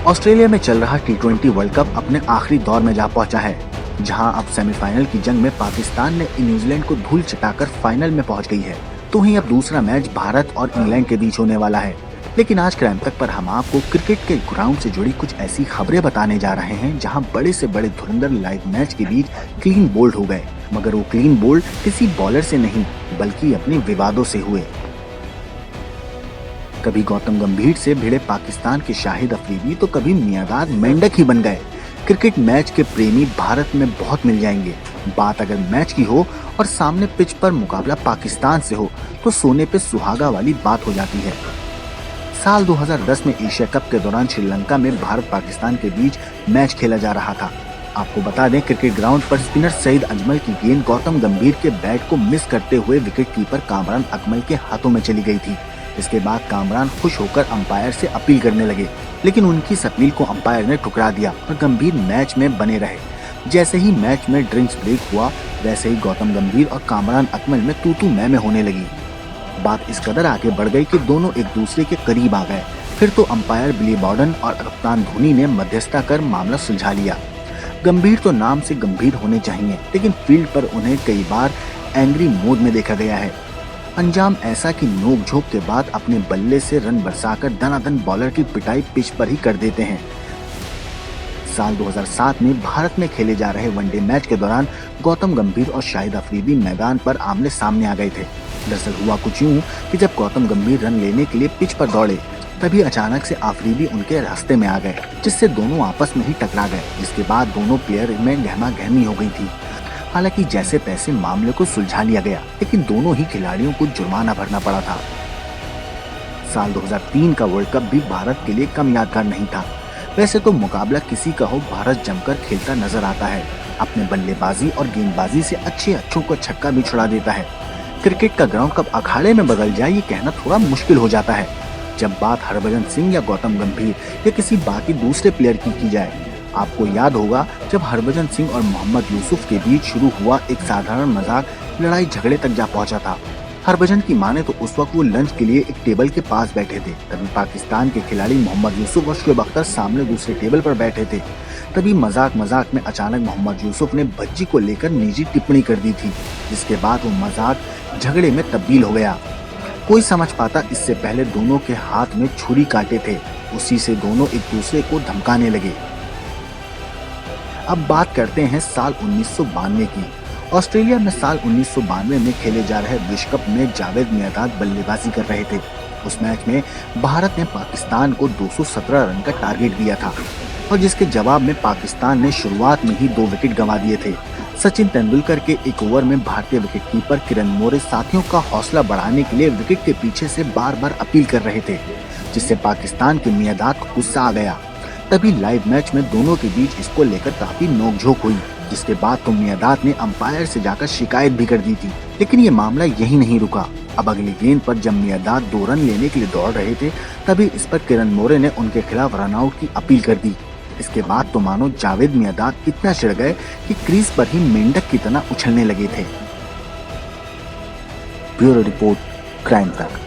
Australia में चल रहा T20 वर्ल्ड कप अपने आखिरी दौर में जा पहुंचा है, जहां अब सेमीफाइनल की जंग में पाकिस्तान ने न्यूजीलैंड को धूल चटाकर फाइनल में पहुंच गई है। तो वहीं अब दूसरा मैच भारत और इंग्लैंड के बीच होने वाला है। लेकिन आज क्राइम तक पर हम आपको क्रिकेट के ग्राउंड से जुड़ी कुछ ऐसी खबरें बताने जा रहे हैं जहां बड़े से बड़े धुरंधर लाइव मैच के बीच क्लीन बोल्ड हो गए, मगर वो क्लीन बोल्ड किसी बॉलर से नहीं बल्कि अपने विवादों से हुए। कभी गौतम गंभीर से भिड़े पाकिस्तान के शाहिद अफरीदी तो कभी मियांदाद मेंढक ही बन गए। क्रिकेट मैच के प्रेमी भारत में बहुत मिल जाएंगे। बात अगर मैच की हो और सामने पिच पर मुकाबला पाकिस्तान से हो तो सोने पे सुहागा वाली बात हो जाती है। साल 2010 में एशिया कप के दौरान श्रीलंका में भारत पाकिस्तान के बीच मैच खेला जा रहा था। आपको बता दें, क्रिकेट ग्राउंड पर स्पिनर सईद अजमल की गेंद गौतम गंभीर के बैट को मिस करते हुए विकेट कीपर कामरान अकमल के हाथों में चली गई थी। इसके बाद कामरान खुश होकर अंपायर से अपील करने लगे, लेकिन उनकी इस अपील को अंपायर ने ठुकरा दिया और गंभीर मैच में बने रहे। जैसे ही मैच में ड्रिंक्स ब्रेक हुआ, वैसे ही गौतम गंभीर और कामरान अकमल में तू मैं होने लगी। बात इस कदर आगे बढ़ गई कि दोनों एक दूसरे के करीब आ गए। फिर तो अंपायर बिली बॉर्डन और कप्तान धोनी ने मध्यस्थता कर मामला सुलझा लिया। गंभीर तो नाम से गंभीर होने चाहिए, लेकिन फील्ड पर उन्हें कई बार एंग्री मोड में देखा गया है। अंजाम ऐसा कि नोक-झोंक के बाद अपने बल्ले से रन बरसाकर दनादन बॉलर की पिटाई पिच पर ही कर देते हैं। साल 2007 में भारत में खेले जा रहे वनडे मैच के दौरान गौतम गंभीर और शाहिद अफरीदी मैदान पर आमने सामने आ गए थे। दरअसल हुआ कुछ यूं कि जब गौतम गंभीर रन लेने के लिए पिच पर दौड़े, तभी अचानक से अफरीदी उनके रास्ते में आ गए, जिससे दोनों आपस में ही टकरा गए। इसके बाद दोनों प्लेयर में गहमा गहमी हो गई थी। हालांकि जैसे तैसे मामले को सुलझा लिया गया, लेकिन दोनों ही खिलाड़ियों को जुर्माना भरना पड़ा था। साल 2003 का वर्ल्ड कप भी भारत के लिए कम यादगार नहीं था। वैसे तो मुकाबला किसी का हो, भारत जमकर खेलता नजर आता है। अपने बल्लेबाजी और गेंदबाजी से अच्छों को छक्का भी छुड़ा देता है। क्रिकेट का ग्राउंड कब अखाड़े में बदल जाए, ये कहना थोड़ा मुश्किल हो जाता है। जब बात हरभजन सिंह या गौतम गंभीर या किसी बाकी दूसरे प्लेयर की जाए, आपको याद होगा जब हरभजन सिंह और मोहम्मद यूसुफ के बीच शुरू हुआ एक साधारण मजाक लड़ाई झगड़े तक जा पहुंचा था। हरभजन की माने तो उस वक्त वो लंच के लिए एक टेबल के पास बैठे थे। तभी पाकिस्तान के खिलाड़ी मोहम्मद यूसुफ और शुएब अख्तर सामने दूसरे टेबल पर बैठे थे। तभी मजाक में अचानक मोहम्मद यूसुफ ने भज्जी को लेकर निजी टिप्पणी कर दी थी, जिसके बाद वो मजाक झगड़े में तब्दील हो गया। कोई समझ पाता, इससे पहले दोनों के हाथ में छुरी कांटे थे। उसी से दोनों एक दूसरे को धमकाने लगे। अब बात करते हैं साल 1992 की। ऑस्ट्रेलिया में साल 1992 में खेले जा रहे विश्व कप में जावेद मियांदाद बल्लेबाजी कर रहे थे। उस मैच में भारत ने पाकिस्तान को 217 रन का टारगेट दिया था और जिसके जवाब में पाकिस्तान ने शुरुआत में ही 2 विकेट गंवा दिए थे। सचिन तेंदुलकर के एक ओवर में भारतीय विकेटकीपर किरण मोरे साथियों का हौसला बढ़ाने के लिए विकेट के पीछे से बार अपील कर रहे थे, जिससे पाकिस्तान के मियांदाद को गुस्सा आ गया। तभी लाइव मैच में दोनों के बीच इसको लेकर काफी नोकझोंक हुई, जिसके बाद तो मियांदाद ने अंपायर से जाकर शिकायत भी कर दी थी। लेकिन ये मामला यही नहीं रुका। अब अगली गेंद पर जब मियांदाद 2 रन लेने के लिए दौड़ रहे थे, तभी इस पर किरण मोरे ने उनके खिलाफ रनआउट की अपील कर दी। इसके बाद तो मानो जावेद मियांदाद इतना चिढ़ गए कि क्रीज पर ही मेंढक की तरह उछलने लगे थे। ब्यूरो रिपोर्ट, क्राइम तक।